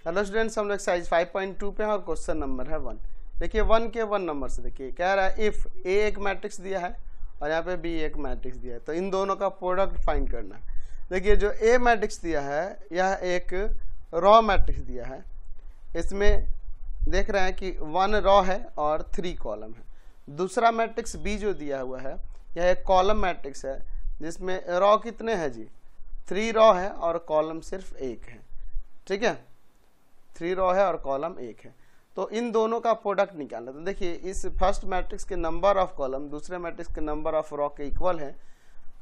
Hello students, हम लोग exercise 5.2 पे हैं और क्वेश्चन नंबर है 1। देखिए 1 के 1 नंबर से देखिए कह रहा है इफ ए एक मैट्रिक्स दिया है और यहाँ पे बी एक मैट्रिक्स दिया है, तो इन दोनों का प्रोडक्ट फाइंड करना है। देखिए जो ए मैट्रिक्स दिया है यह एक रॉ मैट्रिक्स दिया है। इसमें देख रहे हैं कि 1 रॉ है और 3 कॉलम है। दूसरा मैट्रिक्स बी जो दिया हुआ है यह एक कॉलम मैट्रिक्स है, जिसमें रॉ कितने हैं जी, 3 रॉ है और कॉलम सिर्फ 1 है। ठीक है, 3 रॉ है और कॉलम 1 है। तो इन दोनों का प्रोडक्ट निकालना। तो देखिए इस फर्स्ट मैट्रिक्स के नंबर ऑफ कॉलम दूसरे मैट्रिक्स के नंबर ऑफ रॉ के इक्वल है,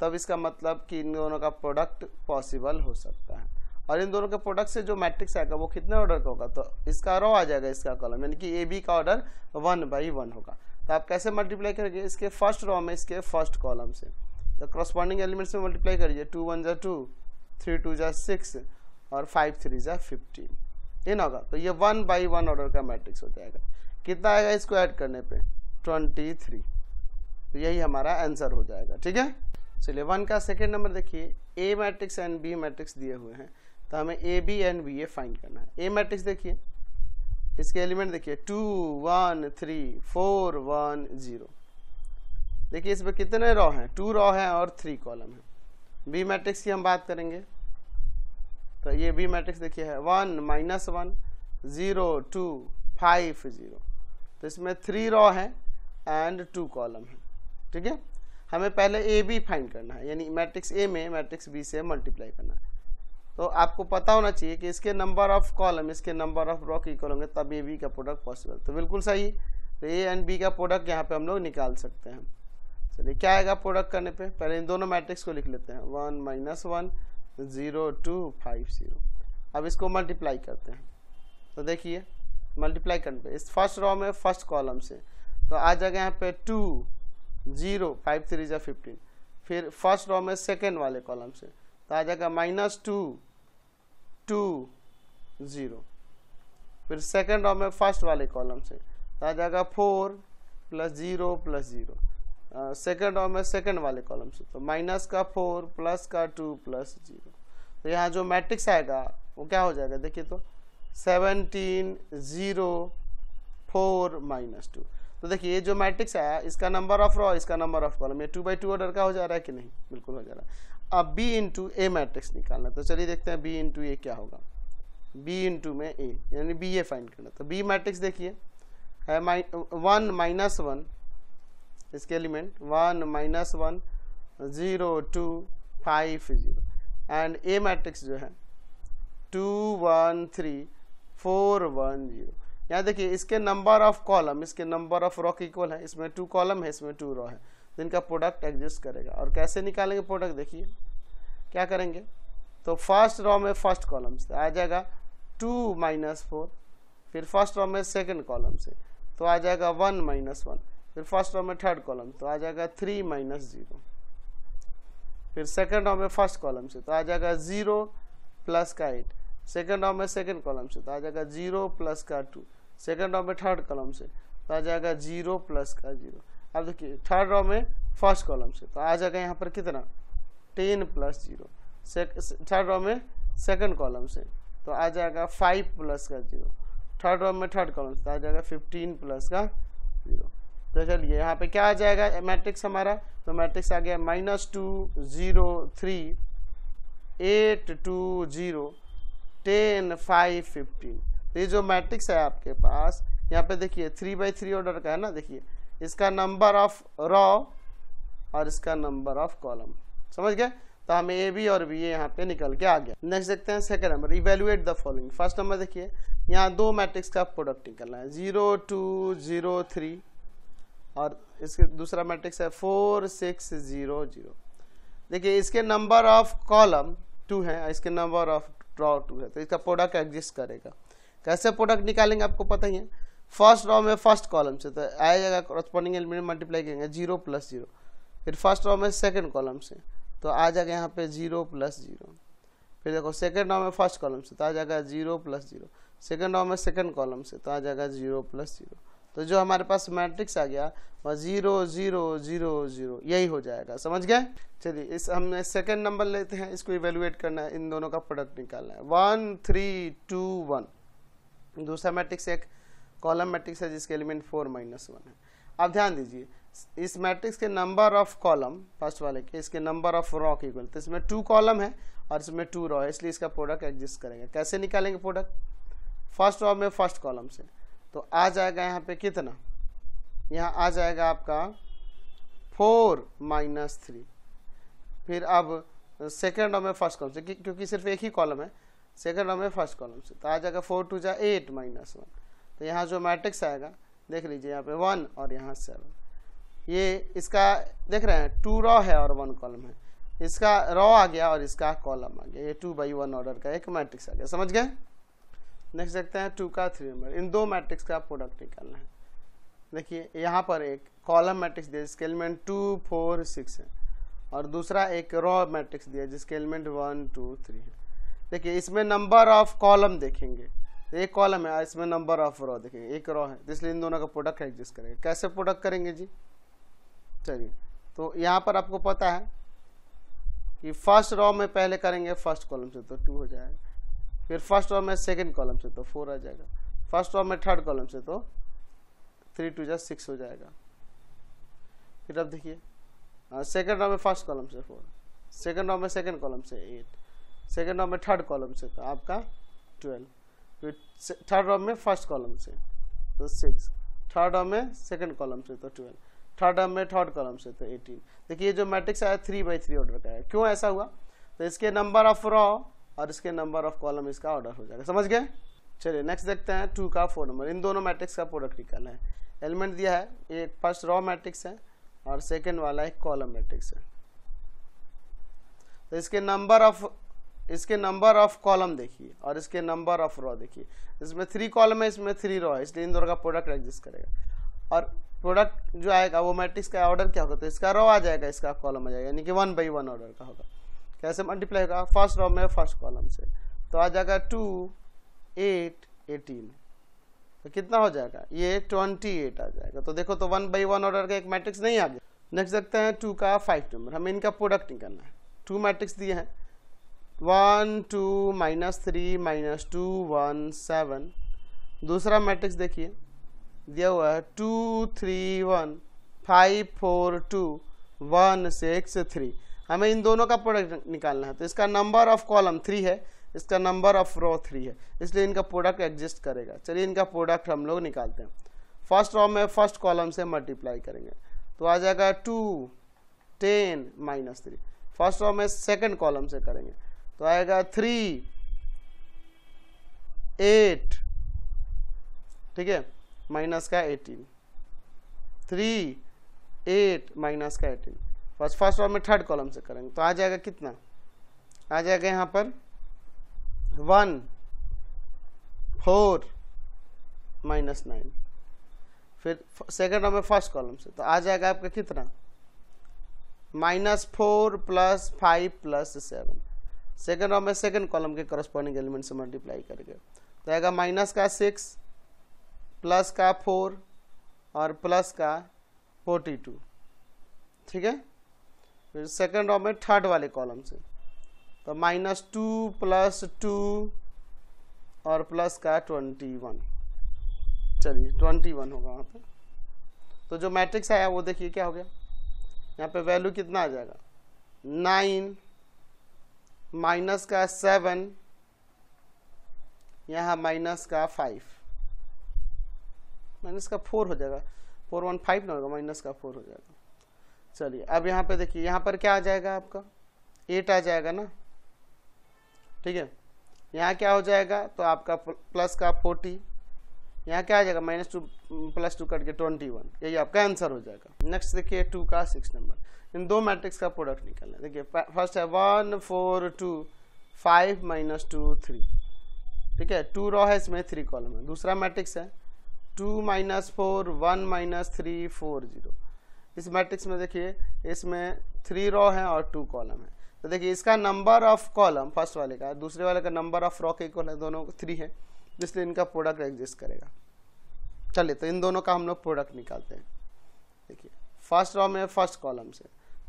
तब इसका मतलब कि इन दोनों का प्रोडक्ट पॉसिबल हो सकता है। और इन दोनों के प्रोडक्ट से जो मैट्रिक्स आएगा वो कितने ऑर्डर का होगा, तो इसका रॉ आ जाएगा, इसका कॉलम, यानी कि ए बी का ऑर्डर 1/1 होगा। तो आप कैसे मल्टीप्लाई करेंगे, इसके फर्स्ट रॉ में इसके फर्स्ट कॉलम से, तो करस्पॉन्डिंग एलिमेंट्स में मल्टीप्लाई करिए। 2 1 जा 2, 3 2 जा 6 और 5 3 जा 15, ये ना होगा। तो ये 1/1 ऑर्डर का मैट्रिक्स हो जाएगा। कितना आएगा इसको ऐड करने पे, 23। तो यही हमारा आंसर हो जाएगा। ठीक है, चलिए 1 का सेकेंड नंबर देखिए, A matrix and B matrix दिए हुए हैं, तो हमें A B and B A find करना है। ए मैट्रिक्स देखिए, इसके एलिमेंट देखिए 2 1 3 4 1 0। देखिए इसमें कितने रॉ हैं, 2 रॉ हैं और 3 कॉलम है। बी मैट्रिक्स की हम बात करेंगे, तो ये बी मैट्रिक्स देखिए है 1 -1 0 2 5 0। तो इसमें 3 रॉ है एंड 2 कॉलम है। ठीक है, हमें पहले ए बी फाइंड करना है, यानी मैट्रिक्स ए में मैट्रिक्स बी से मल्टीप्लाई करना है। तो आपको पता होना चाहिए कि इसके नंबर ऑफ कॉलम इसके नंबर ऑफ रॉ के इक्वल होंगे, तब ए बी का प्रोडक्ट पॉसिबल। तो बिल्कुल सही, तो ए एंड बी का प्रोडक्ट यहाँ पे हम लोग निकाल सकते हैं। चलिए क्या आएगा प्रोडक्ट करने पे, पहले इन दोनों मैट्रिक्स को लिख लेते हैं, 1 -1 0 2 5 0। अब इसको मल्टीप्लाई करते हैं, तो देखिए मल्टीप्लाई करने पे इस फर्स्ट रॉ में फर्स्ट कॉलम से तो आ जाएगा यहाँ पे 2 0 5 3 जा 15। फिर फर्स्ट रॉ में सेकेंड वाले कॉलम से तो आ जाएगा -2 2 0। फिर सेकेंड रॉ में फर्स्ट वाले कॉलम से तो आ जाएगा 4 + 0 + 0। सेकेंड रॉ में सेकेंड वाले कॉलम से तो -4 +2 + 0। तो यहाँ जो मैट्रिक्स आएगा वो क्या हो जाएगा, देखिए तो 17 0 4 -2। तो देखिए ये जो मैट्रिक्स आया इसका नंबर ऑफ रॉ इसका नंबर ऑफ कॉलम, ये 2/2 ऑर्डर का हो जा रहा है कि नहीं, बिल्कुल हो जा रहा है। अब b इंटू ए मैट्रिक्स निकालना, तो चलिए देखते हैं b इंटू ए क्या होगा। b इंटू में a यानी b ए फाइंड करना, तो b मैट्रिक्स देखिए है 1 -1, इसके एलिमेंट 1 -1 0 2 5 0। एंड ए मैट्रिक्स जो है 2 1 3 4 1 0। यहाँ देखिए इसके नंबर ऑफ कॉलम इसके नंबर ऑफ रॉ के इक्वल है, इसमें 2 कॉलम है इसमें 2 रॉ है, तो इनका प्रोडक्ट एग्जिस्ट करेगा। और कैसे निकालेंगे प्रोडक्ट, देखिए क्या करेंगे, तो फर्स्ट रॉ में फर्स्ट कॉलम से आ जाएगा 2 -4। फिर फर्स्ट रॉ में सेकंड कॉलम से तो आ जाएगा 1 -1। फिर फर्स्ट रॉ में थर्ड कॉलम तो आ जाएगा 3 -0। फिर सेकंड रॉ में फर्स्ट कॉलम से तो आ जाएगा 0 + 8। सेकंड रॉ में सेकंड कॉलम से तो आ जाएगा 0 + 2। सेकंड रॉ में थर्ड कॉलम से तो आ जाएगा 0 + 0। अब देखिए थर्ड रॉ में फर्स्ट कॉलम से तो आ जाएगा यहाँ पर कितना 10 + 0। थर्ड रॉ में सेकंड कॉलम से तो आ जाएगा 5 + 0। थर्ड रॉ में थर्ड कॉलम से तो आ जाएगा 15 + 0। तो चलिए यहाँ पे क्या आ जाएगा मैट्रिक्स हमारा, तो मैट्रिक्स आ गया -2 0 3 8 2 0 10 5 15। तो ये जो मैट्रिक्स है आपके पास यहाँ पे देखिए 3/3 ऑर्डर का है ना, देखिए इसका नंबर ऑफ रॉ और इसका नंबर ऑफ कॉलम, समझ गए। तो हमें ए बी और बी ए यहाँ पे निकल के आ गया। नेक्स्ट देखते हैं second number, evaluate the following. First number देखिए यहाँ 2 मैट्रिक्स का प्रोडक्ट निकलना है, 0 2 0 3 और इसके दूसरा मैट्रिक्स है 4 6 0 0। देखिए इसके नंबर ऑफ कॉलम 2 है, इसके नंबर ऑफ रॉ 2 है, तो इसका प्रोडक्ट एग्जिस्ट करेगा। कैसे प्रोडक्ट निकालेंगे आपको पता ही है, फर्स्ट रॉ में फर्स्ट कॉलम से तो आ जाएगा करस्पॉन्डिंग एलिमेंट मल्टीप्लाई करेंगे 0 + 0। फिर फर्स्ट रॉ में सेकंड कॉलम से तो आ जाएगा यहाँ पे 0 + 0। फिर देखो सेकंड रॉ में फर्स्ट कॉलम से तो आ जाएगा 0 + 0। सेकंड रॉ में सेकंड कॉलम से तो आ जाएगा 0 + 0। तो जो हमारे पास मैट्रिक्स आ गया वह 0 0 0 0 यही हो जाएगा, समझ गए। चलिए इस हमने सेकंड नंबर लेते हैं, इसको इवेलुएट करना है, इन दोनों का प्रोडक्ट निकालना है। 1 3 2 1 दूसरा मैट्रिक्स एक कॉलम मैट्रिक्स है जिसके एलिमेंट 4 माइनस 1 है। अब ध्यान दीजिए, इस मैट्रिक्स के नंबर ऑफ कॉलम फर्स्ट वाले के इसके नंबर ऑफ रॉ के इक्वल, तो इसमें 2 कॉलम है और इसमें 2 रॉ है, इसलिए इसका प्रोडक्ट एग्जिस्ट करेंगे। कैसे निकालेंगे प्रोडक्ट? फर्स्ट रॉ में फर्स्ट कॉलम से, तो आ जाएगा यहाँ पे कितना, यहाँ आ जाएगा आपका 4 माइनस 3। फिर अब सेकेंड रॉ में फर्स्ट कॉलम से, क्योंकि सिर्फ एक ही कॉलम है, सेकेंड रॉ में फर्स्ट कॉलम से, तो आ जाएगा 4 2 जा 8 माइनस 1। तो यहाँ जो मैट्रिक्स आएगा देख लीजिए, यहाँ पे 1 और यहाँ 7। ये इसका देख रहे हैं 2 रॉ है और 1 कॉलम है, इसका रॉ आ गया और इसका कॉलम आ गया। ये 2/1 ऑर्डर का एक मैट्रिक्स आ गया। समझ गए? नेक्स्ट देखते हैं 2 का 3 नंबर। इन दो मैट्रिक्स का प्रोडक्ट निकालना है। देखिए यहाँ पर एक कॉलम मैट्रिक्स दिया जिसके एलिमेंट 2 4 6 है और दूसरा एक रॉ मैट्रिक्स दिया जिसके एलिमेंट 1 2 3 है। देखिए इसमें नंबर ऑफ कॉलम देखेंगे, एक कॉलम है, इसमें नंबर ऑफ रॉ देखेंगे, एक रॉ है, इसलिए इन दोनों का प्रोडक्ट एग्जिस्ट करेंगे। कैसे प्रोडक्ट करेंगे जी? चलिए, तो यहाँ पर आपको पता है कि फर्स्ट रॉ में पहले करेंगे फर्स्ट कॉलम से तो 2 हो जाएगा, फिर फर्स्ट रॉ में सेकंड कॉलम से तो 4 आ जाएगा, फर्स्ट रॉ में थर्ड कॉलम से तो 3 2 जा 6 हो जाएगा। फिर अब देखिए सेकंड रॉ में फर्स्ट कॉलम से 4, सेकंड रॉ में सेकंड कॉलम से 8, सेकंड रॉ में थर्ड कॉलम से तो आपका 12, फिर थर्ड रॉ में फर्स्ट कॉलम से तो 6, थर्ड रॉ में सेकंड कॉलम से तो 12, थर्ड रॉ में थर्ड कॉलम से तो 18। देखिए ये जो मैट्रिक्स आया 3/3 ऑर्डर का है। क्यों ऐसा हुआ? तो इसके नंबर ऑफ रॉ और इसके नंबर ऑफ कॉलम इसका ऑर्डर हो जाएगा। समझ गए? चलिए नेक्स्ट देखते हैं 2 का 4 नंबर। इन दोनों मैट्रिक्स का प्रोडक्ट निकालना है। एलिमेंट दिया है, एक फर्स्ट रॉ मैट्रिक्स है और सेकेंड वाला एक कॉलम मैट्रिक्स है। तो इसके नंबर ऑफ कॉलम देखिए और इसके नंबर ऑफ रॉ देखिए। इसमें 3 कॉलम है, इसमें 3 रॉ है, इसलिए इन दोनों का प्रोडक्ट एग्जिस्ट करेगा। और प्रोडक्ट जो आएगा वो मैट्रिक्स का ऑर्डर क्या होगा? तो इसका रॉ आ जाएगा, इसका कॉलम आ जाएगा, यानी कि 1/1 ऑर्डर का होगा। कैसे मल्टीप्लाई होगा? फर्स्ट रॉ में फर्स्ट कॉलम से तो आ जाएगा 2 8 18, तो कितना हो जाएगा? ये 28 आ जाएगा। तो देखो तो 1/1 ऑर्डर का एक मैट्रिक्स नहीं आ गया। नेक्स्ट देखते हैं 2 का 5 नंबर। हमें इनका प्रोडक्ट निकालना है। 2 मैट्रिक्स दिए हैं, 1 2 -3 -2 1 7। दूसरा मैट्रिक्स देखिए दिया हुआ है 2 3 1 5 4 2 1 6 3। हमें इन दोनों का प्रोडक्ट निकालना है। तो इसका नंबर ऑफ कॉलम 3 है, इसका नंबर ऑफ रो 3 है, इसलिए इनका प्रोडक्ट एग्जिस्ट करेगा। चलिए इनका प्रोडक्ट हम लोग निकालते हैं। फर्स्ट रो में फर्स्ट कॉलम से मल्टीप्लाई करेंगे तो आ जाएगा 2 10 -3। फर्स्ट रो में सेकंड कॉलम से करेंगे तो आएगा 3 8, ठीक है, माइनस का 18, 3 8 माइनस का 18। फर्स्ट रो में थर्ड कॉलम से करेंगे तो आ जाएगा कितना? आ जाएगा यहाँ पर 1 4 -9। फिर सेकेंड रो में फर्स्ट कॉलम से तो आ जाएगा आपका कितना? -4 + 5 + 7। सेकेंड रो में सेकेंड कॉलम के करस्पॉन्डिंग एलिमेंट से मल्टीप्लाई करेंगे तो आएगा -6 प्लस का 4 और प्लस का 42, ठीक है। फिर सेकेंड रो में थर्ड वाले कॉलम से तो -2 + 2 और प्लस का 21। चलिए 21 होगा वहाँ पे। तो जो मैट्रिक्स आया वो देखिए क्या हो गया, यहाँ पे वैल्यू कितना आ जाएगा? 9 माइनस का 7, यहाँ माइनस का 5, माइनस का 4 हो जाएगा। 4 1 5 ना होगा, माइनस का 4 हो जाएगा। चलिए अब यहाँ पे देखिए, यहाँ पर क्या आ जाएगा आपका? 8 आ जाएगा ना, ठीक है। यहाँ क्या हो जाएगा? तो आपका प्लस का 40, यहाँ क्या आ जाएगा? -2 + 2 कट के 21। यही आपका आंसर हो जाएगा। नेक्स्ट देखिए 2 का 6 नंबर। इन दो मैट्रिक्स का प्रोडक्ट निकालना है। देखिए फर्स्ट है 1 4 2 5 -2 3, ठीक है। 2 रो है, इसमें 3 कॉलम है। दूसरा मैट्रिक्स है 2 -4 1 -3 4 0। इस मैट्रिक्स में देखिए इसमें 3 रो है और 2 कॉलम है। तो देखिए इसका नंबर ऑफ कॉलम फर्स्ट वाले का, दूसरे वाले का नंबर ऑफ रो के इक्वल है, दोनों 3 है, इसलिए इनका प्रोडक्ट एग्जिस्ट करेगा। चलिए तो इन दोनों का हम लोग प्रोडक्ट निकालते हैं। देखिए फर्स्ट रो में फर्स्ट कॉलम से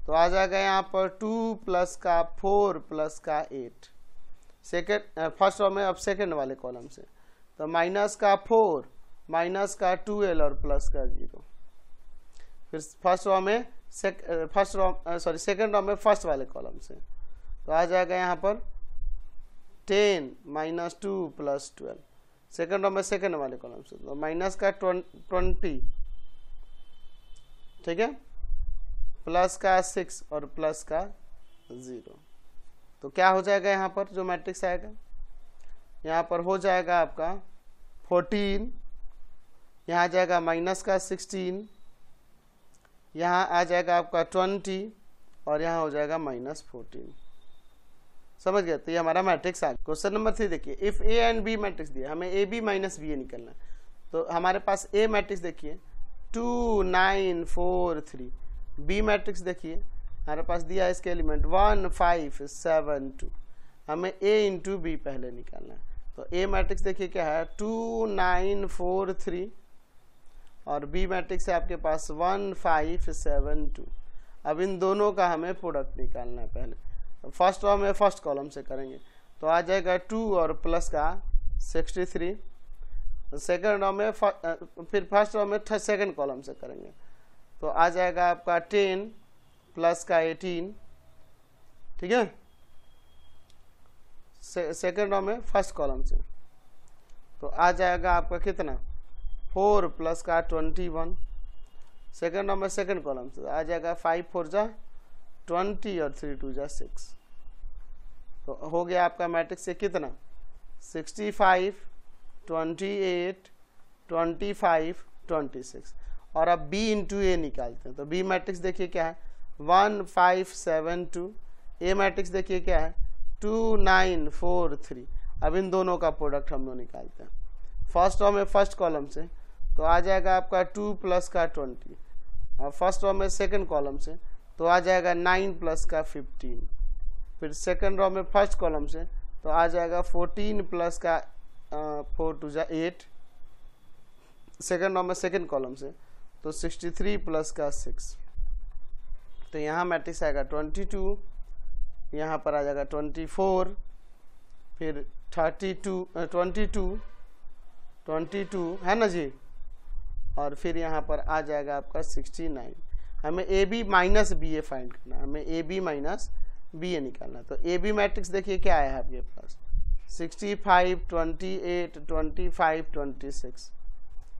तो आ जाएगा यहाँ पर 2 + का 4 + का 8। सेकेंड फर्स्ट रो में अब सेकेंड वाले कॉलम से तो माइनस का 4, माइनस का 2l और प्लस का 0। फिर फर्स्ट रो में सेकेंड रो में फर्स्ट वाले कॉलम से, तो आ जाएगा यहाँ पर 10 माइनस 2 प्लस 12। सेकेंड रो में सेकेंड वाले कॉलम से, तो माइनस का 20, ठीक है, प्लस का 6 और प्लस का 0। तो क्या हो जाएगा यहाँ पर जो मैट्रिक्स आएगा, यहाँ पर हो जाएगा आपका 14, यहाँ आ जाएगा माइनस का 16, यहाँ आ जाएगा आपका 20 और यहाँ हो जाएगा माइनस 14। समझ गए? तो ये हमारा मैट्रिक्स आ गया। क्वेश्चन नंबर 3 देखिए, if A and B matrix दिया, हमें A B minus B A निकलना है। तो हमारे पास ए मैट्रिक्स देखिए 2 9 4 3, बी मैट्रिक्स देखिए हमारे पास दिया है इसके एलिमेंट 1 5 7 2। हमें ए इंटू बी पहले निकालना है। तो ए मैट्रिक्स देखिए क्या है 2 9 4 3 और बी मैट्रिक्स है आपके पास 1 5 7 2। अब इन दोनों का हमें प्रोडक्ट निकालना है। पहले फर्स्ट रो में फर्स्ट कॉलम से करेंगे, तो आ जाएगा 2 और प्लस का 63। सेकेंड रो में फिर फर्स्ट रो में सेकेंड कॉलम से करेंगे, तो आ जाएगा आपका 10 प्लस का 18, ठीक है, सेकेंड रो में फर्स्ट कॉलम से। तो आ जाएगा आपका कितना 4 प्लस का 21। सेकेंड रो में सेकेंड कॉलम से आ जाएगा 5 4 जा 20 और 3 2 जा 6। तो हो गया आपका मैट्रिक्स से कितना 65 28 25 26। और अब b इंटू ए निकालते हैं। तो b मैट्रिक्स देखिए क्या है 1 5 7 2। ए मैट्रिक्स देखिए क्या है 2 9 4 3। अब इन दोनों का प्रोडक्ट हम लोग निकालते हैं। फर्स्ट रो में फर्स्ट कॉलम से, तो आ जाएगा आपका 2 प्लस का 20। और फर्स्ट रो में सेकंड कॉलम से, तो आ जाएगा 9 प्लस का 15। फिर सेकंड रो में फर्स्ट कॉलम से, तो आ जाएगा 14 प्लस का 4 2 जा 8। सेकंड रो में सेकंड कॉलम से, तो 63 प्लस का 6। तो यहाँ मैट्रिक्स आएगा 22, यहाँ पर आ जाएगा 24, फिर 22 है ना जी, और फिर यहाँ पर आ जाएगा आपका 69। हमें A B minus B A find करना है, हमें A B minus B A निकालना है। तो ए बी मैट्रिक्स देखिए क्या आया है आपके पास 65 28 25 26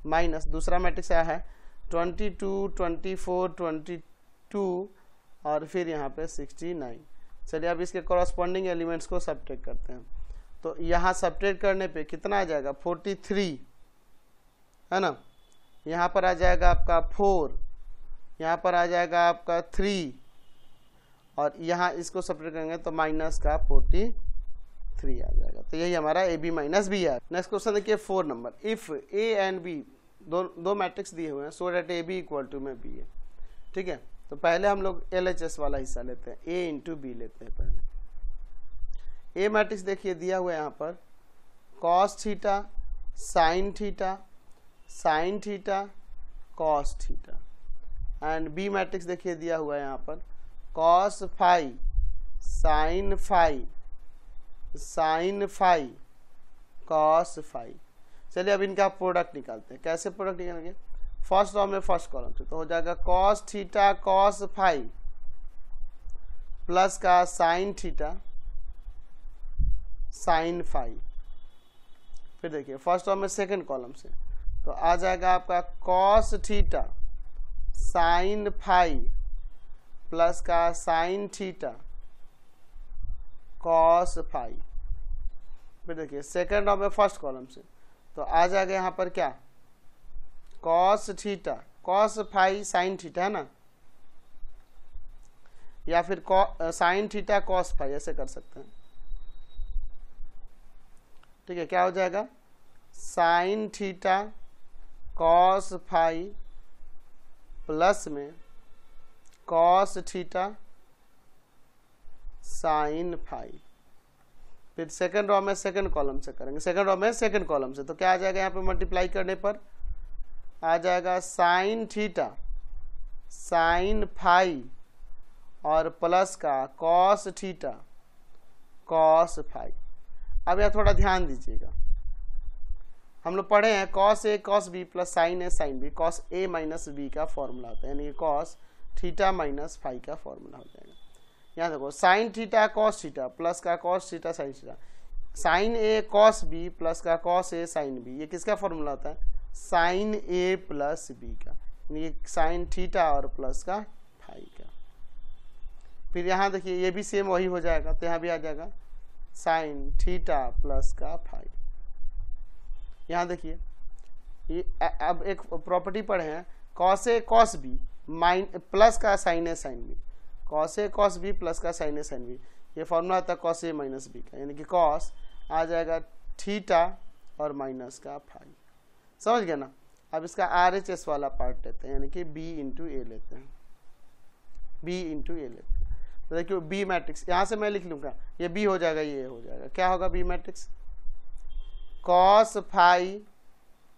माइनस दूसरा मैट्रिक्स आया है 22 24 22 और फिर यहाँ पे 69। चलिए अब इसके कॉरस्पॉन्डिंग एलिमेंट्स को सब्ट्रैक्ट करते हैं। तो यहाँ सब्ट्रैक्ट करने पे कितना आ जाएगा 43, है ना, यहाँ पर आ जाएगा आपका 4, यहाँ पर आ जाएगा आपका 3 और यहाँ इसको सब्ट्रैक्ट करेंगे तो माइनस का 43 आ जाएगा। तो यही हमारा ए बी माइनस बी है। नेक्स्ट क्वेश्चन देखिए 4 number, if A and B दो मैट्रिक्स दिए हुए हैं so that A B equal to में बी है। ठीक है, तो पहले हम लोग LHS वाला हिस्सा लेते हैं, ए इंटू बी लेते हैं। पहले ए मैट्रिक्स देखिए दिया हुआ है यहाँ पर cos theta sine theta sine theta cos theta, and B matrix देखिए दिया हुआ है यहाँ पर cos phi sine phi sine phi cos phi. चलिए अब इनका प्रोडक्ट निकालते हैं। कैसे प्रोडक्ट निकालेंगे, फर्स्ट रो में फर्स्ट कॉलम से, तो हो जाएगा cos theta cos phi plus का साइन थीटा साइन फाई। फिर देखिए फर्स्ट रो में सेकंड कॉलम से, तो आ जाएगा आपका cos theta sine phi plus का साइन थीटा कॉस फाई। फिर देखिए सेकंड रो में फर्स्ट कॉलम से, तो आ जाएगा यहाँ पर क्या cos theta cos phi sine theta, है ना, या फिर साइन थीटा कॉस फाई, ऐसे कर सकते हैं। ठीक है, क्या हो जाएगा sine theta cos phi plus में कॉस थीटा साइन फाई। फिर सेकंड रो में सेकंड कॉलम से करेंगे, सेकंड रो में सेकंड कॉलम से, तो क्या आ जाएगा यहाँ पे मल्टीप्लाई करने पर आ जाएगा साइन थीटा साइन फाई और प्लस का कॉस थीटा कॉस फाई। अब यहाँ थोड़ा ध्यान दीजिएगा, हम लोग पढ़े हैं cos A cos B plus sine A sine B, cos A minus B का फॉर्मूला होता है, यानी कॉस थीटा माइनस फाई का फॉर्मूला हो जाएगा। यहाँ देखो sine theta cos theta plus का cos theta sine theta, sine A cos B plus का कॉस ए साइन बी, ये किसका फॉर्मूला होता है? साइन ए प्लस बी का, ये साइन थीटा और प्लस का फाई का। फिर यहाँ देखिए ये भी सेम वही हो जाएगा, तो यहाँ भी आ जाएगा साइन थीटा प्लस का फाई। यहाँ देखिए ये अब एक प्रॉपर्टी पढ़े हैं cos A cos B plus का sign A sine B, cos A cos B plus का साइन ए साइन बी, ये फॉर्मूला आता है कॉस ए माइनस बी का, यानी कि कॉस आ जाएगा थीटा और माइनस का फाई। समझ गए ना? अब इसका RHS वाला पार्ट लेते हैं, यानी कि B इंटू ए लेते हैं, B इंटू ए लेते हैं। तो देखिए B मैट्रिक्स यहाँ से मैं लिख लूँगा, ये B हो जाएगा, ये हो जाएगा, क्या होगा B matrix? Cos phi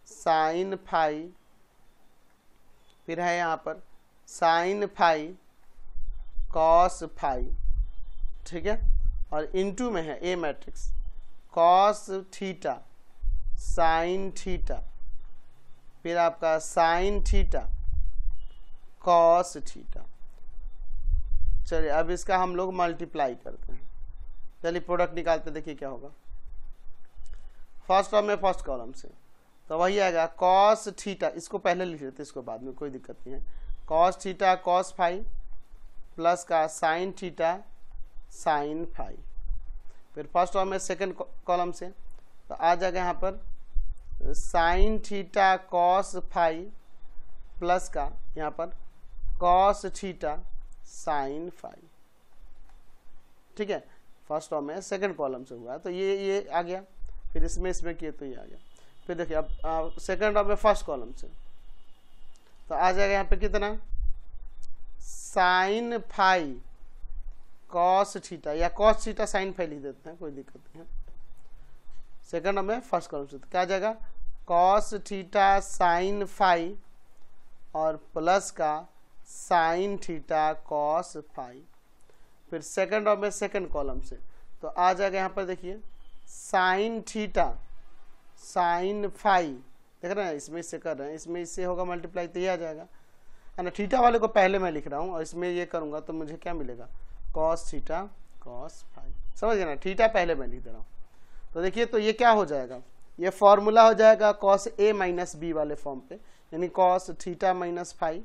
sine phi, फिर है यहाँ पर साइन फाई कॉस फाई, ठीक है, और इनटू में है A matrix cos theta sine theta, फिर आपका साइन थीटा कॉस थीटा। चलिए अब इसका हम लोग मल्टीप्लाई करते हैं, चलिए प्रोडक्ट निकालते, देखिए क्या होगा। फर्स्ट टर्म में फर्स्ट कॉलम से तो वही आएगा कॉस थीटा, इसको पहले लिख लेते इसको बाद में, कोई दिक्कत नहीं है। Cos theta cos phi plus का साइन थीटा साइन फाई, फिर फर्स्ट टर्म में सेकंड कॉलम से तो आ जाएगा यहाँ पर sine theta cos phi plus का यहाँ पर कॉस थीटा साइन फाई, ठीक है, फर्स्ट टर्म में सेकंड कॉलम से हुआ, तो ये आ गया, फिर इसमें किए तो ये आ गया। फिर देखिए अब सेकंड टर्म में फर्स्ट कॉलम से तो आ जाएगा यहाँ पे कितना साइन फाई कॉस थीटा, या कॉस थीटा साइन फाई लिख देते हैं, कोई दिक्कत नहीं है। सेकंड में फर्स्ट कॉलम से तो क्या आ जाएगा कॉस थीटा साइन फाई और प्लस का साइन थीटा कॉस फाई, फिर सेकंड में सेकंड कॉलम से तो आ जाएगा यहाँ पर देखिए साइन थीटा साइन फाई, देख रहे हैं इसमें इससे कर रहे हैं, इसमें इससे होगा मल्टीप्लाई तो ये आ जाएगा, है ना। थीटा वाले को पहले मैं लिख रहा हूँ और इसमें ये करूँगा तो मुझे क्या मिलेगा कॉस थीटा कॉस फाई, समझ गए ना, थीटा पहले मैं लिख दे रहा हूँ। तो देखिए तो ये क्या हो जाएगा, ये फॉर्मूला हो जाएगा कॉस ए माइनस बी वाले फॉर्म पे, यानी कॉस थीटा माइनस फाई,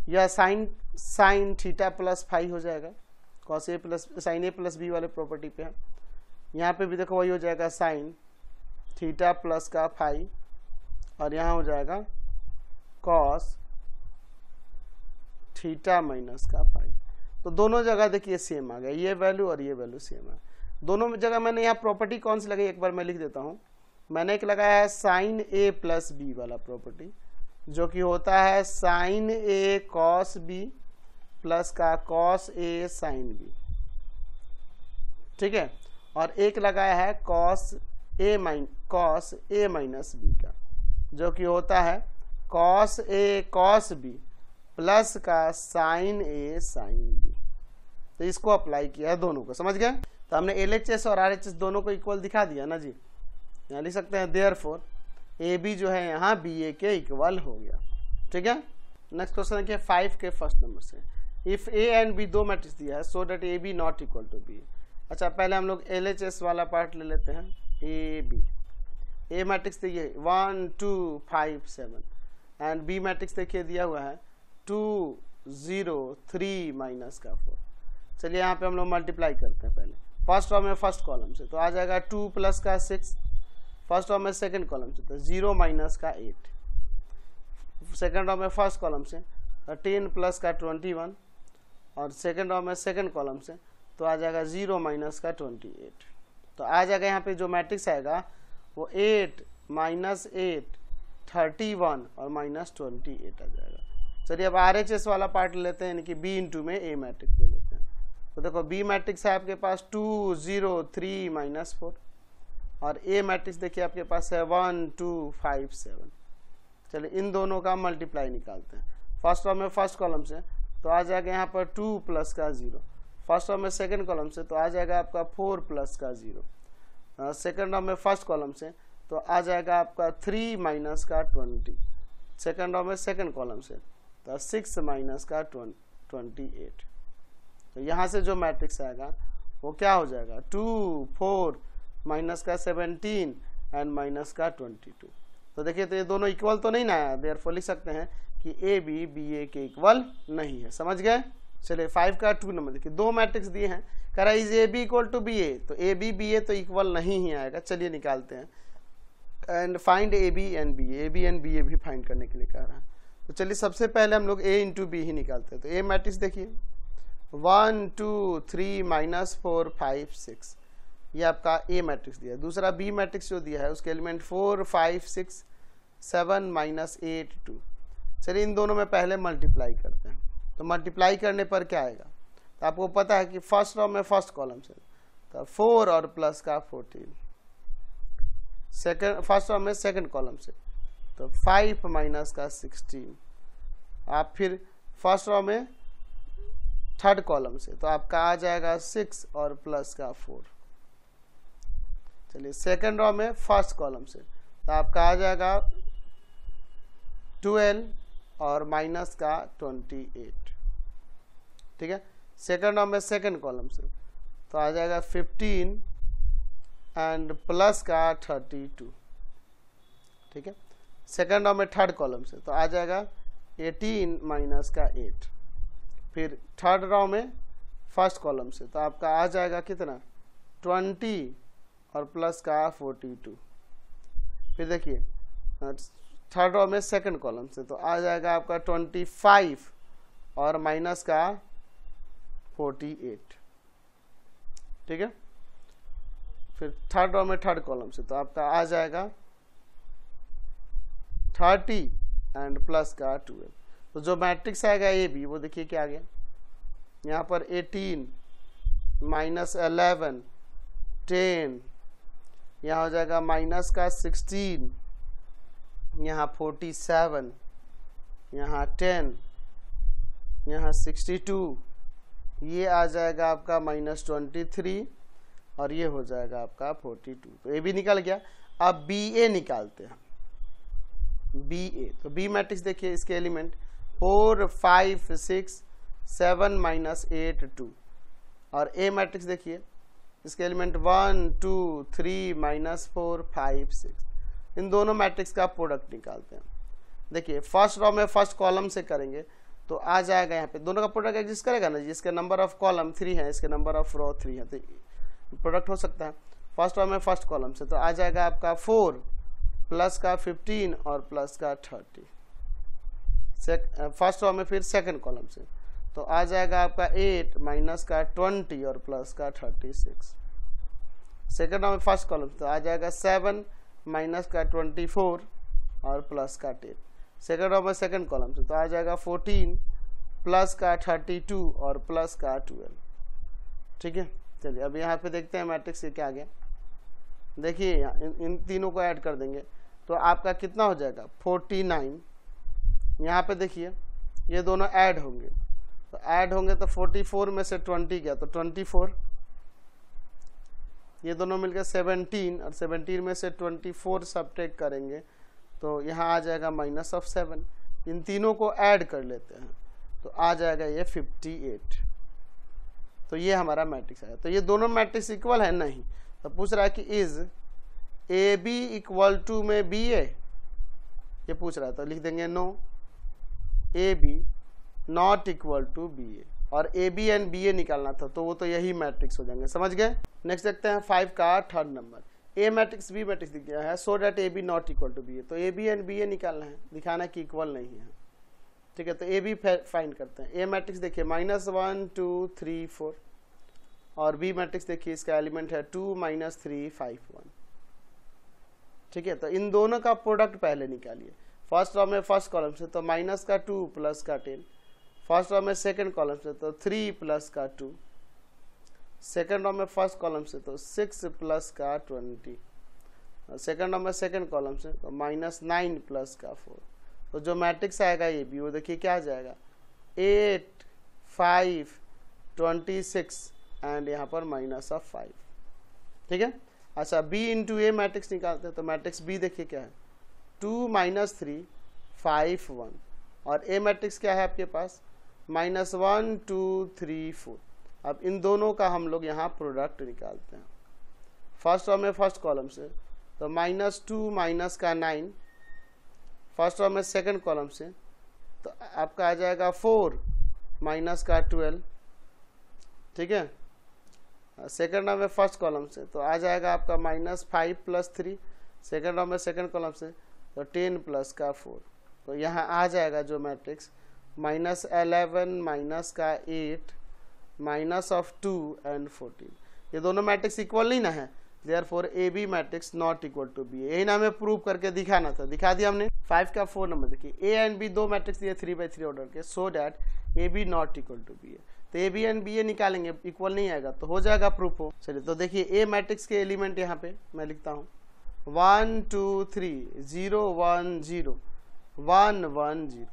या साइन थीटा प्लस फाई हो जाएगा, cos A plus sine A plus B वाले प्रॉपर्टी पे है। यहाँ पे भी देखो वही हो जाएगा साइन थीटा प्लस का फाई, और यहाँ हो जाएगा कॉस थीटा माइनस का फाई। तो दोनों जगह देखिए सेम आ गया, ये वैल्यू और ये वैल्यू सेम है। दोनों जगह मैंने यहाँ प्रॉपर्टी कौन सी लगाई एक बार मैं लिख देता हूँ, मैंने एक लगाया है साइन ए प्लस बी वाला प्रॉपर्टी, जो कि होता है sign A cos B plus का कॉस ए साइन बी, ठीक है, और एक लगाया है कॉस ए माइनस बी का, जो कि होता है cos A cos B plus का साइन ए साइन बी। तो इसको अप्लाई किया है दोनों को, समझ गए। तो हमने LHS और RHS दोनों को इक्वल दिखा दिया ना जी, यहाँ लिख सकते हैं देयरफॉर AB जो है यहाँ BA के इक्वल हो गया, ठीक है। नेक्स्ट क्वेश्चन देखिए 5 के फर्स्ट नंबर से, इफ A एंड B दो मैट्रिक्स दिया है so that AB not equal to B। अच्छा पहले हम लोग LHS वाला पार्ट ले लेते हैं, A मैट्रिक्स देखिए 1 2 5 7 एंड B मैट्रिक्स देखिए दिया हुआ है 2 0 3 माइनस का 4। चलिए यहाँ पे हम लोग मल्टीप्लाई करते हैं पहले फर्स्ट रो में फर्स्ट कॉलम से, तो आ जाएगा 2 प्लस का 6, फर्स्ट रो में सेकंड कॉलम से तो 0 माइनस का 8, सेकंड रो में फर्स्ट कॉलम से 10 प्लस का 21, और सेकंड रो में सेकंड कॉलम से तो आ जाएगा 0 माइनस का 28। तो आ जाएगा यहाँ पे जो मैट्रिक्स आएगा वो 8 माइनस 8 31 और माइनस 28 आ जाएगा। चलिए अब RHS वाला पार्ट लेते हैं, यानी कि B इंटू में A मैट्रिक्स ले लेते हैं। तो देखो B मैट्रिक्स है आपके पास 2 0 3 माइनस 4, और A मैट्रिक्स देखिए आपके पास है 1 2 5 7। चलिए इन दोनों का मल्टीप्लाई निकालते हैं। फर्स्ट रो में फर्स्ट कॉलम से तो आ जाएगा यहाँ पर 2 प्लस का 0, फर्स्ट रो में सेकंड कॉलम से तो आ जाएगा आपका 4 प्लस का 0, सेकंड रो में फर्स्ट कॉलम से तो आ जाएगा आपका 3 माइनस का 20, सेकंड रो में सेकंड कॉलम से तो 6 माइनस का 28। तो यहाँ से जो मैट्रिक्स आएगा वो क्या हो जाएगा 2 4 माइनस का 17 एंड माइनस का 22। तो देखिए तो ये दोनों इक्वल तो नहीं ना आया, देयरफॉर लिख सकते हैं कि ए बी बी ए के इक्वल नहीं है। समझ गए? चलिए 5 का 2 नंबर देखिए, दो मैट्रिक्स दिए हैं, कह रहा है is A B equal to B A, तो ए बी बी ए तो इक्वल नहीं ही आएगा। चलिए निकालते हैं, and find A B and B A B A भी फाइंड करने के लिए कह रहा है। तो चलिए सबसे पहले हम लोग ए इंटू बी ही निकालते हैं। तो ए मैट्रिक्स देखिए 1 2 3 माइनस 4 5 6, ये आपका ए मैट्रिक्स दिया है। दूसरा बी मैट्रिक्स जो दिया है उसके एलिमेंट 4 5 6 7 माइनस 8 2। चलिए इन दोनों में पहले मल्टीप्लाई करते हैं। तो मल्टीप्लाई करने पर क्या आएगा, तो आपको पता है कि फर्स्ट रो में फर्स्ट कॉलम से तो 4 और प्लस का 14, सेकंड फर्स्ट रो में सेकंड कॉलम से तो 5 माइनस का 16, आप फिर फर्स्ट रो में थर्ड कॉलम से तो आपका आ जाएगा 6 और प्लस का 4। चलिए सेकंड रो में फर्स्ट कॉलम से तो आपका आ जाएगा 12 और माइनस का 28, ठीक है। सेकंड रो में सेकंड कॉलम से तो आ जाएगा 15 एंड प्लस का 32, ठीक है। सेकंड रो में थर्ड कॉलम से तो आ जाएगा 18 माइनस का 8। फिर थर्ड रो में फर्स्ट कॉलम से तो आपका आ जाएगा कितना 20 और प्लस का 42। फिर देखिए थर्ड रो में सेकंड कॉलम से तो आ जाएगा आपका 25 और माइनस का 48, ठीक है। फिर थर्ड रो में थर्ड कॉलम से तो आपका आ जाएगा 30 एंड प्लस का 12। तो जो मैट्रिक्स आएगा ए बी वो देखिए क्या आ गया, यहाँ पर 18 माइनस 11 10, यहाँ हो जाएगा माइनस का 16, यहाँ 47, यहाँ 10, यहाँ 62, ये आ जाएगा आपका माइनस 23 और ये हो जाएगा आपका 42। तो ए बी निकल गया। अब बी ए निकालते हैं, बी ए। तो बी मैट्रिक्स देखिए इसके एलिमेंट 4 5 6 7 माइनस 8 2, और ए मैट्रिक्स देखिए इसके एलिमेंट 1 2 3 माइनस 4 5 6। इन दोनों मैट्रिक्स का प्रोडक्ट निकालते हैं। देखिए फर्स्ट रो में फर्स्ट कॉलम से करेंगे तो आ जाएगा यहाँ पे दोनों का प्रोडक्ट एग्जिस्ट करेगा ना, जिसके नंबर ऑफ कॉलम 3 है, इसके नंबर ऑफ रो 3 है, तो प्रोडक्ट हो सकता है। फर्स्ट रो में फर्स्ट कॉलम से तो आ जाएगा आपका 4 प्लस का 15 और प्लस का 30। फर्स्ट रो में फिर सेकंड कॉलम से तो आ जाएगा आपका 8 माइनस का 20 और प्लस का 36। सेकंड रो में फर्स्ट कॉलम तो आ जाएगा 7 माइनस का 24 और प्लस का 10। सेकंड रो में सेकंड कॉलम से तो आ जाएगा 14 प्लस का 32 और प्लस का 12, ठीक है। चलिए अब यहाँ पे देखते हैं मैट्रिक्स क्या आ गया। देखिए इन तीनों को ऐड कर देंगे तो आपका कितना हो जाएगा 49। यहाँ पे देखिए ये दोनों ऐड होंगे तो ऐड होंगे तो 44 में से 20 गया तो 24, ये दोनों मिलकर 17 और 17 में से 24 सब्ट्रैक्ट करेंगे तो यहाँ आ जाएगा माइनस ऑफ 7। इन तीनों को ऐड कर लेते हैं तो आ जाएगा ये 58। तो ये हमारा मैट्रिक्स है। तो ये दोनों मैट्रिक्स इक्वल है नहीं, तो पूछ रहा है कि is A B equal to में बी ए, ये पूछ रहा है। तो लिख देंगे no, A B not equal to B A, और A B and B A निकालना था तो वो तो यही मैट्रिक्स हो जाएंगे। समझ गए? नेक्स्ट देखते हैं 5 का third number. A matrix B matrix दिख गया है, so that A B not equal to B A. तो A B and B A निकालना है, दिखाना कि इक्वल नहीं है, ठीक है। तो ए बी फाइंड करते हैं। ए मैट्रिक्स देखिए -1 2 3 4, और बी मैट्रिक्स देखिए इसका एलिमेंट है 2 -3 5 1, ठीक है। तो इन दोनों का प्रोडक्ट पहले निकालिए। फर्स्ट रो में फर्स्ट कॉलम से तो माइनस का 2 प्लस का 10, फर्स्ट रो में सेकंड कॉलम से तो 3 प्लस का 2, सेकंड रो में फर्स्ट कॉलम से तो 6 प्लस का 20, और सेकंड रो में सेकंड कॉलम से तो -9 प्लस का 4। तो जो मैट्रिक्स आएगा ये भी, वो देखिए क्या आ जाएगा 8 5 26 एंड यहाँ पर -5, ठीक है। अच्छा बी इंटू ए मैट्रिक्स निकालते हैं, तो मैट्रिक्स बी देखिए क्या है 2 - 3 5 1 और ए मैट्रिक्स क्या है आपके पास -1 2 3 4। अब इन दोनों का हम लोग यहाँ प्रोडक्ट निकालते हैं फर्स्ट रो में फर्स्ट कॉलम से, तो -2 माइनस का 9 फर्स्ट रो में सेकंड कॉलम से, तो आपका आ जाएगा 4 माइनस का 12, ठीक है। सेकंड रो में फर्स्ट कॉलम से तो आ जाएगा आपका -5 + 3, सेकंड रो में सेकंड कॉलम से तो 10 + का 4, तो यहाँ आ जाएगा जो मैट्रिक्स -11 माइनस का 8 -2 and 14। ये दोनों मैट्रिक्स इक्वल नहीं ना है, therefore A B matrix not equal to B. यही ना हमें प्रूव करके दिखाना था, दिखा दिया हमने। 5 का 4 नंबर देखिए ए एंड बी दो मैट्रिक्स दिए 3/3 ऑर्डर के, so that A B not equal to B है, तो A B and B A निकालेंगे, इक्वल नहीं आएगा तो हो जाएगा प्रूफ हो। चलिए तो देखिए ए मैट्रिक्स के एलिमेंट यहाँ पे मैं लिखता हूँ 1 2 3 0 1 0 1 1 0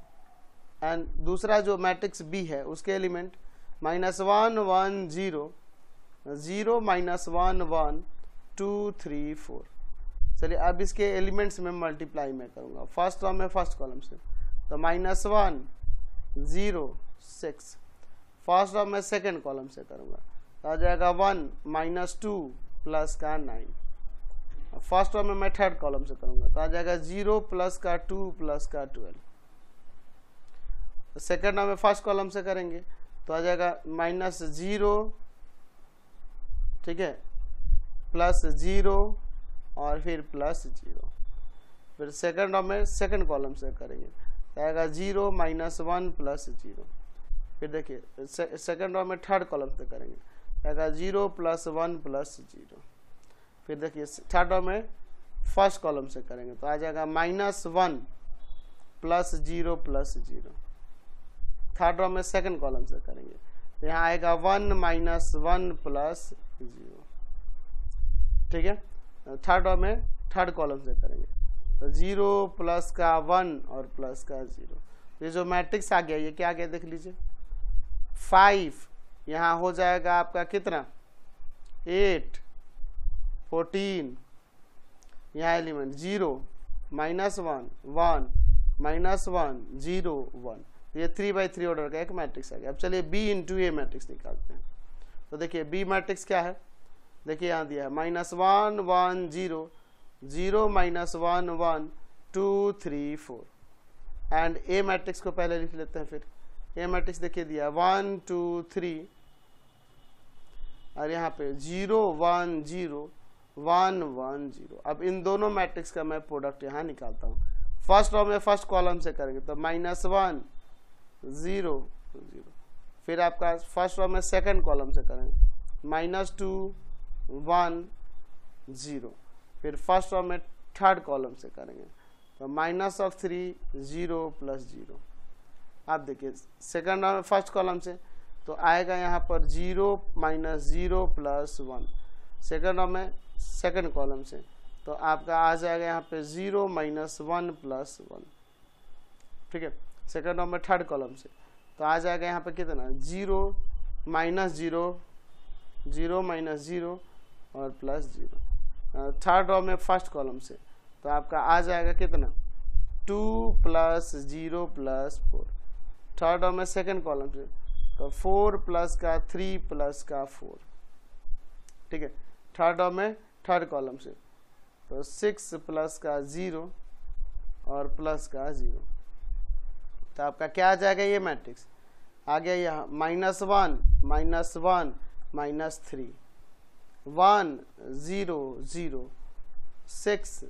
एंड दूसरा जो मैट्रिक्स बी है उसके एलिमेंट -1 1 0 0 -1 1 2 3 4। चलिए अब इसके एलिमेंट्स में मल्टीप्लाई मैं करूँगा फर्स्ट रो में फर्स्ट कॉलम से, तो -1 0 6, फर्स्ट रो में सेकंड कॉलम से करूँगा तो आ जाएगा 1 -2 + का 9, फर्स्ट रो में मैं थर्ड कॉलम से करूँगा तो आ जाएगा 0 + का 2 + का 12, सेकंड रो में फर्स्ट कॉलम से करेंगे तो आ जाएगा -0, ठीक है, +0 और फिर +0, फिर सेकंड रो में सेकंड कॉलम से करेंगे तो आएगा 0 -1 +0, फिर देखिए सेकंड रो में थर्ड कॉलम से करेंगे आएगा 0 +1 +0, फिर देखिए थर्ड रो में फर्स्ट कॉलम से करेंगे तो आ जाएगा -1 +0 +0, थर्ड रो में सेकंड कॉलम से करेंगे तो यहाँ आएगा 1 -1 +0, ठीक है। थर्ड रो में थर्ड कॉलम से करेंगे तो 0 + का 1 और प्लस का 0। ये जो मैट्रिक्स आ गया ये क्या आ गया देख लीजिए 5, यहाँ हो जाएगा आपका कितना 8 14, यहाँ एलिमेंट 0 -1 1 -1 0 1, ये 3/3 ऑर्डर का एक मैट्रिक्स आ गया। अब चलिए बी इंटू ए मैट्रिक्स निकालते हैं, तो देखिए बी मैट्रिक्स क्या है, देखिए यहाँ दिया है -1 1 0 0 -1 1 2 3 4 एंड ए मैट्रिक्स को पहले लिख लेते हैं। फिर ए मैट्रिक्स देखिए दिया 1 2 3 और यहाँ पे 0 1 0 1 1 0। अब इन दोनों मैट्रिक्स का मैं प्रोडक्ट यहाँ निकालता हूँ। फर्स्ट रो में फर्स्ट कॉलम से करेंगे तो -1 0 0, फिर आपका फर्स्ट रो में सेकंड कॉलम से करेंगे -2 1 0, फिर फर्स्ट रो में थर्ड कॉलम से करेंगे तो -3 0 +0। आप देखिए सेकंड रो में फर्स्ट कॉलम से तो आएगा यहाँ पर 0 -0 +1, सेकंड रो में सेकंड कॉलम से तो आपका आ जाएगा यहाँ पे 0 -1 +1, ठीक है। सेकंड रो में थर्ड कॉलम से तो आ जाएगा यहाँ पे कितना 0 -0 0 -0 और +0। थर्ड रो में फर्स्ट कॉलम से तो आपका आ जाएगा कितना 2 + 0 + 4, थर्ड रो में सेकंड कॉलम से तो 4 + का 3 + का 4, ठीक है। थर्ड रो में थर्ड कॉलम से तो 6 + का 0 और प्लस का 0, तो आपका क्या आ जाएगा ये मैट्रिक्स आ गया यहाँ -1 -1 -3 1 0 0 6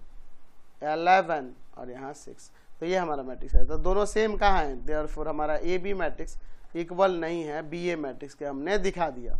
11 और यहाँ 6, तो ये हमारा मैट्रिक्स है। तो दोनों सेम कहाँ है, देयरफॉर हमारा ए बी मैट्रिक्स इक्वल नहीं है बी ए मैट्रिक्स के, हमने दिखा दिया।